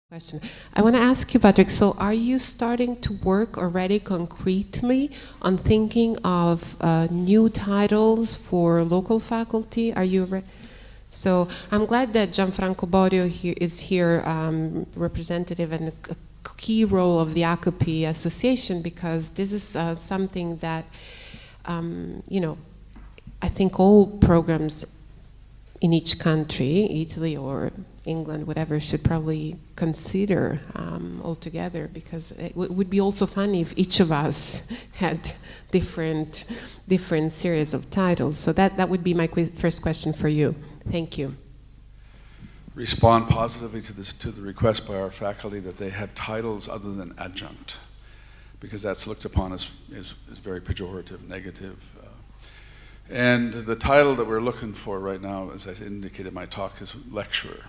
Question. I want to ask you, Patrick, so are you starting to work already concretely on thinking of new titles for local faculty? Are you so I'm glad that Gianfranco Borio is here, representative and a key role of the ACOPI Association, because this is something that, I think all programs in each country, Italy or England, whatever, should probably consider altogether, because it would be also funny if each of us had different series of titles. So that would be my first question for you. Thank you. Respond positively to the request by our faculty that they have titles other than adjunct, because that's looked upon as very pejorative, negative. And the title that we're looking for right now, as I indicated in my talk, is lecturer.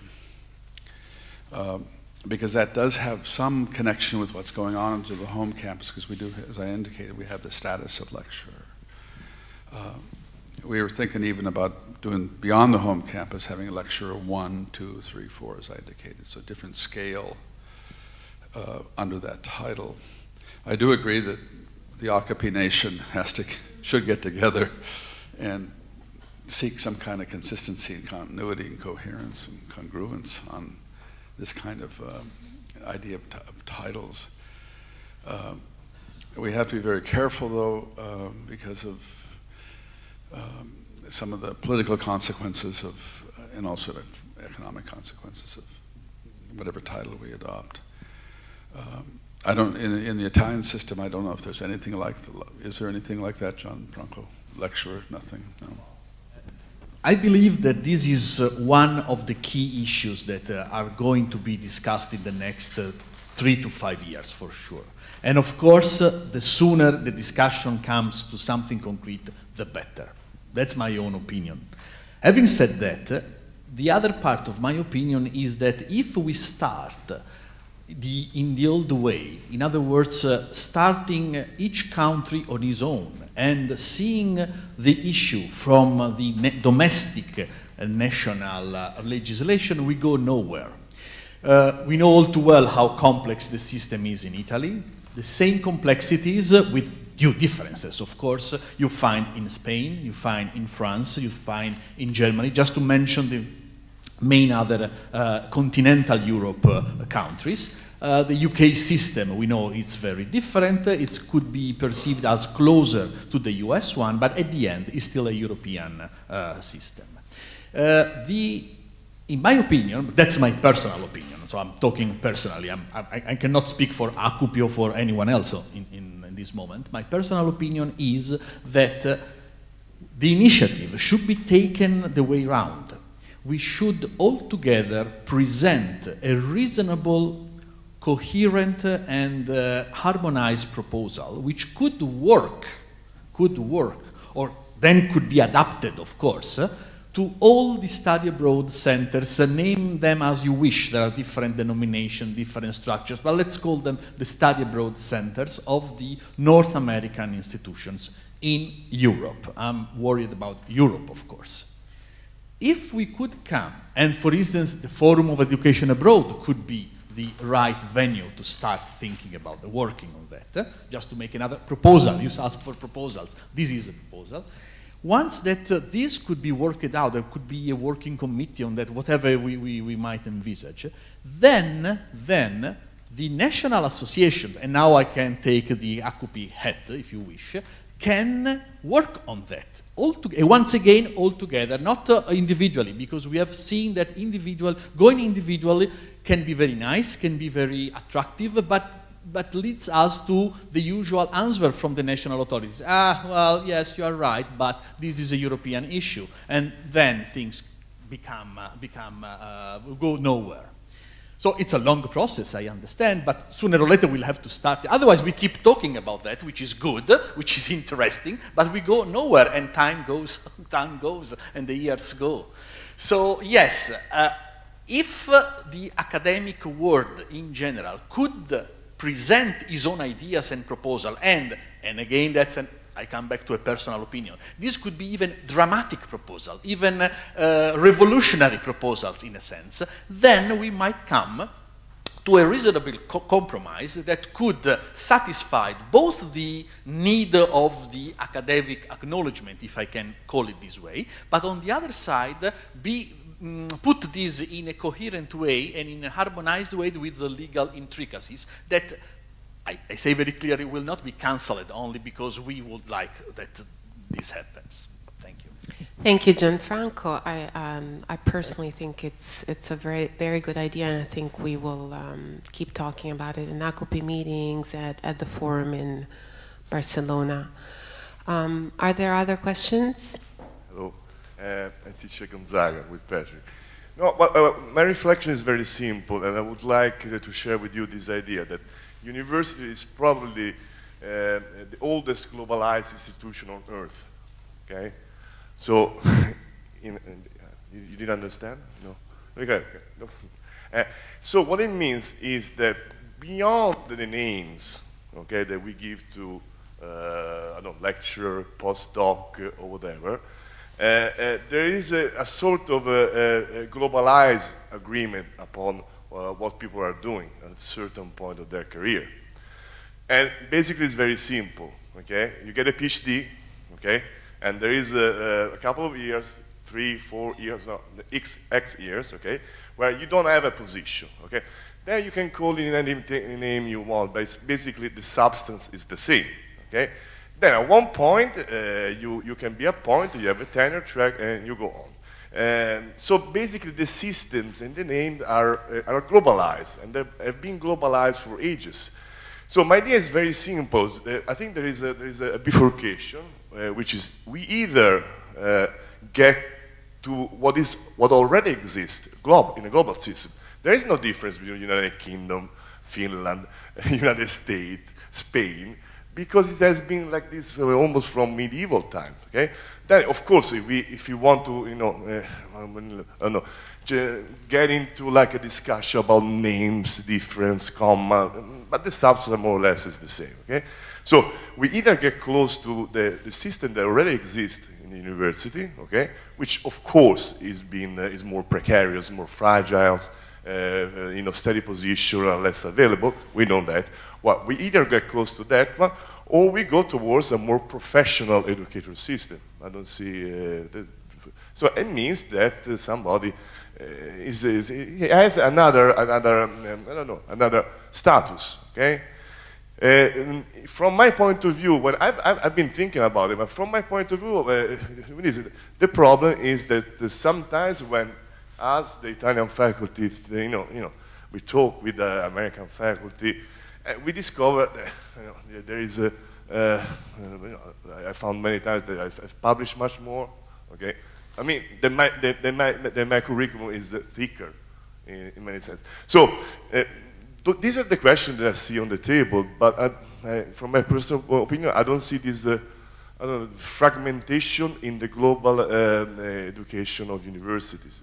Because that does have some connection with what's going on into the home campus, because we do, as I indicated, we have the status of lecturer. We were thinking even about doing beyond the home campus, having a lecturer 1, 2, 3, 4, as I indicated, so different scale under that title. I do agree that the ACOPI nation should get together and seek some kind of consistency and continuity and coherence and congruence on this kind of idea of titles. We have to be very careful, though, because of some of the political consequences and also economic consequences of whatever title we adopt. In the Italian system, I don't know if there's anything like is there anything like that, Gianfranco? Lecturer, nothing, no. I believe that this is one of the key issues that are going to be discussed in the next 3 to 5 years, for sure. And of course, the sooner the discussion comes to something concrete, the better. That's my own opinion. Having said that, the other part of my opinion is that if we start in the old way, in other words, starting each country on its own, and seeing the issue from the domestic national legislation, we go nowhere. We know all too well how complex the system is in Italy. The same complexities with due differences, of course, you find in Spain, you find in France, you find in Germany, just to mention the main other continental Europe countries. The UK system, we know it's very different. It could be perceived as closer to the US one, but at the end, it's still a European system. In my opinion, that's my personal opinion, so I'm talking personally. I cannot speak for ACOPI or for anyone else in this moment. My personal opinion is that the initiative should be taken the way around. We should all together present a reasonable, coherent and harmonized proposal which could work, or then could be adapted, of course, to all the study abroad centers. Name them as you wish. There are different denominations, different structures, but let's call them the study abroad centers of the North American institutions in Europe. I'm worried about Europe, of course. If we could come, and for instance, the Forum of Education Abroad could be the right venue to start thinking about working on that, just to make another proposal. You ask for proposals. This is a proposal. Once that this could be worked out, there could be a working committee on that, whatever we might envisage, then the national association, and now I can take the ACOPI hat if you wish, can work on that. Once again, all together, not individually, because we have seen that going individually can be very nice, can be very attractive, but leads us to the usual answer from the national authorities. Well, yes, you are right, but this is a European issue. And then things go nowhere. So it's a long process, I understand, but sooner or later we'll have to start. Otherwise, we keep talking about that, which is good, which is interesting, but we go nowhere, and time goes, and the years go. So yes, if the academic world in general could present his own ideas and proposal, and again, I come back to a personal opinion. This could be even dramatic proposal, even revolutionary proposals in a sense. Then we might come to a reasonable compromise that could satisfy both the need of the academic acknowledgement, if I can call it this way, but on the other side, put this in a coherent way and in a harmonized way with the legal intricacies that, I say very clearly, will not be cancelled only because we would like that this happens. Thank you. Thank you, Gianfranco. I personally think it's a very good idea, and I think we will keep talking about it in ACOPI meetings, at the forum in Barcelona. Are there other questions? Hello, I teach at Gonzaga with Patrick. No, my reflection is very simple, and I would like to share with you this idea that university is probably the oldest globalized institution on earth. Okay, so you didn't understand? No. Okay. No. So what it means is that beyond the names, okay, that we give to I don't know, lecturer, postdoc, or whatever, there is a sort of a globalized agreement upon what people are doing at a certain point of their career. And basically it's very simple, okay? You get a PhD, okay? And there is a couple of years, 3, 4 years, no, X years, okay? Where you don't have a position, okay? Then you can call it any name you want, but it's basically the substance is the same, okay? Then at one point, you can be appointed, you have a tenure track, and you go on. So basically the systems and the names are globalized, and they have been globalized for ages. So my idea is very simple. I think there is a bifurcation, which is we either get to what already exists in a global system. There is no difference between United Kingdom, Finland, United States, Spain, because it has been like this almost from medieval times. Okay. Then, of course, if you want to, I don't know, get into like a discussion about names, difference, comma, but the substance more or less is the same. Okay. So we either get close to the system that already exists in the university, okay, which of course is more precarious, more fragile, steady position are less available. We know that. Well, we either get close to that one, or we go towards a more professional educator system. I don't see. So it means that somebody has another status. Okay. From my point of view, when I've been thinking about it, but from my point of view, the problem is that sometimes when us, the Italian faculty, we talk with the American faculty, we discover that there is I found many times that I've published much more. Okay, I mean my curriculum is thicker in many sense. So. These are the questions that I see on the table, but from my personal opinion, I don't see this fragmentation in the global education of universities.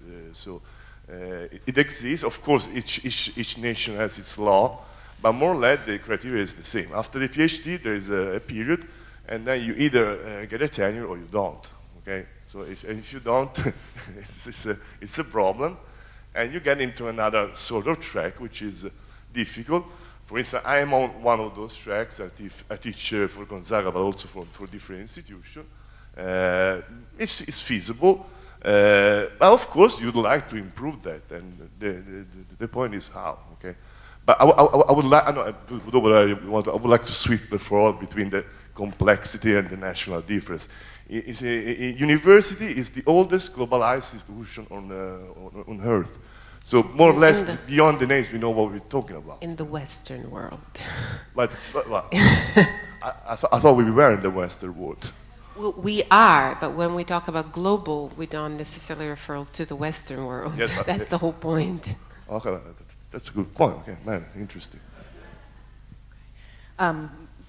It exists. Of course, each nation has its law, but more or less the criteria is the same. After the PhD, there is a period, and then you either get a tenure or you don't. Okay, so if you don't, it's a problem, and you get into another sort of track, which is difficult. For instance, I am on one of those tracks. I teach for Gonzaga, but also for different institutions. It's feasible, but of course you'd like to improve that, and the point is how. Okay, but I would like to sweep the floor between the complexity and the national difference. University is the oldest globalized institution on earth. So more or less, beyond the names, we know what we're talking about. In the Western world. But I thought we were in the Western world. Well, we are, but when we talk about global, we don't necessarily refer to the Western world. Yes, that's the whole point. Okay, that's a good point. Okay, man, interesting.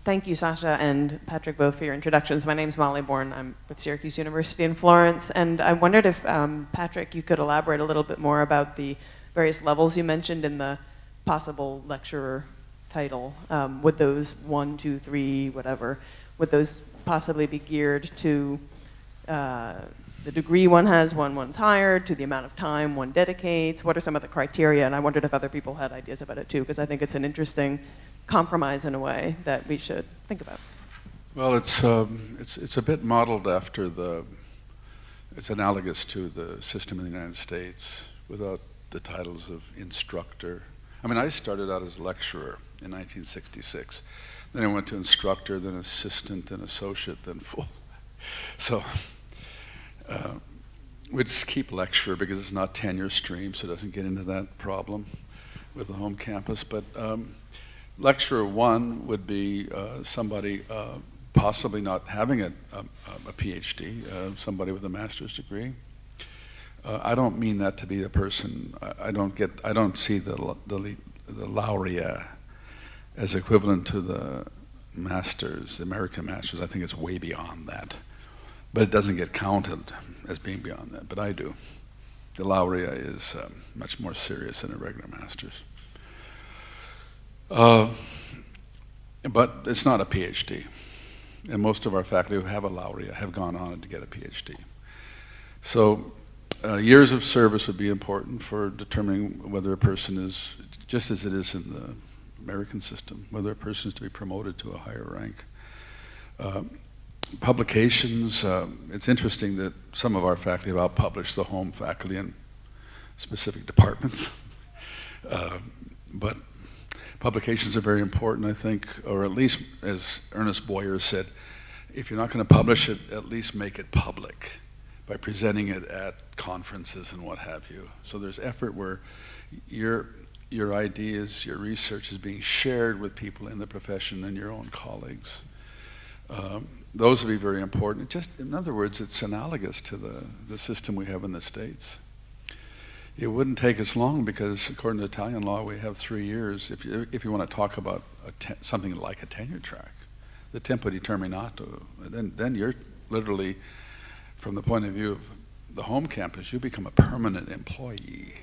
Thank you, Sasha and Patrick, both for your introductions. My name's Molly Bourne. I'm with Syracuse University in Florence, and I wondered if, Patrick, you could elaborate a little bit more about the various levels you mentioned in the possible lecturer title. Would those 1, 2, 3, whatever, would those possibly be geared to the degree one has when one's hired, to the amount of time one dedicates? What are some of the criteria? And I wondered if other people had ideas about it too, because I think it's an interesting compromise in a way that we should think about. Well, it's a bit modeled after it's analogous to the system in the United States without the titles of instructor. I mean, I started out as a lecturer in 1966. Then I went to instructor, then assistant, then associate, then full. So we just keep lecturer because it's not tenure stream, so it doesn't get into that problem with the home campus. But lecturer one would be somebody possibly not having a PhD, somebody with a master's degree. I don't mean that to be a person. I don't see the laurea as equivalent to the masters, the American masters. I think it's way beyond that, but it doesn't get counted as being beyond that. But I do. The laurea is much more serious than a regular master's. But it's not a PhD. And most of our faculty who have a laurea have gone on to get a PhD. So years of service would be important for determining whether a person is, just as it is in the American system, whether a person is to be promoted to a higher rank. Publications, it's interesting that some of our faculty have outpublished the home faculty in specific departments. But publications are very important, I think, or at least, as Ernest Boyer said, if you're not going to publish it, at least make it public by presenting it at conferences and what have you. So there's effort where your ideas, your research is being shared with people in the profession and your own colleagues. Those would be very important. Just, in other words, it's analogous to the system we have in the States. It wouldn't take us long because, according to Italian law, we have 3 years. If you want to talk about something like a tenure track, the tempo determinato, then you're literally, from the point of view of the home campus, you become a permanent employee.